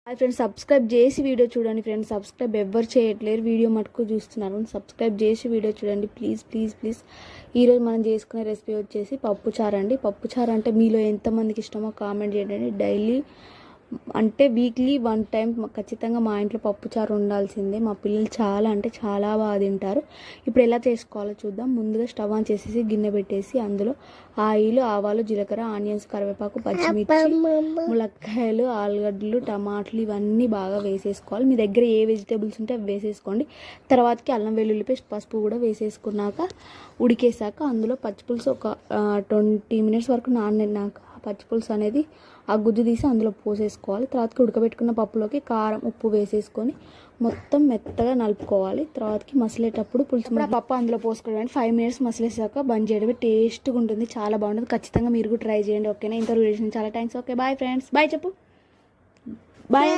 Hi friends, subscribe చేసి video చూడండి friends. Subscribe ఎవ్వరు చేయట్లేరు, వీడియో మటుకు చూస్తున్నారు. సబ్స్క్రైబ్ చేసి వీడియో చూడండి ప్లీజ్ ప్లీజ్ ప్లీజ్. ఈరోజు మనం చేసుకునే రెసిపీ వచ్చేసి పప్పుచారు అండి. పప్పుచారు అంటే మీలో ఎంతమందికి ఇష్టమో కామెంట్ చేయండి. డైలీ అంటే వీక్లీ 1 టైం ఖచ్చితంగా మా ఇంట్లో పప్పుచారు ఉండాల్సిందే. మా పిల్లలు చాలా అంటే చాలా బాగా తింటారు. ఇప్పుడు ఎలా చేసుకోవాలో చూద్దాం. ముందుగా స్టవ్ ఆన్ చేసేసి గిన్నె పెట్టేసి అందులో ఆయిల్, ఆవాలు, జీలకర్ర, ఆనియన్స్, కరివేపాకు, పచ్చిమిర్చి, ములక్కాయలు, ఆలుగడ్డలు, టమాటాలు ఇవన్నీ బాగా వేసేసుకోవాలి. మీ దగ్గర ఏ వెజిటేబుల్స్ ఉంటే అవి వేసేసుకోండి. తర్వాతకి అల్లం వెల్లుల్లి పేస్ట్, పసుపు కూడా వేసేసుకున్నాక ఉడికేసాక అందులో పచ్చిపులుసు ఒక 20 మినిట్స్ వరకు నానినాక పచ్చిపులుసు అనేది ఆ గుజ్జు తీసి అందులో పోసేసుకోవాలి. తర్వాతకి ఉడకబెట్టుకున్న పప్పులోకి కారం, ఉప్పు వేసేసుకొని మొత్తం మెత్తగా నలుపుకోవాలి. తర్వాతకి మసిలేటప్పుడు పులుసు పప్పు అందులో పోసుకోవడానికి 5 మినిట్స్ మసిలేసాక బంద్ చేయడమే. టేస్ట్గా ఉంటుంది, చాలా బాగుంటుంది. ఖచ్చితంగా మీరు కూడా ట్రై చేయండి. ఓకేనా? ఇంత చాలా thanks. Okay bye friends. Bye చెప్పు. బాయ్.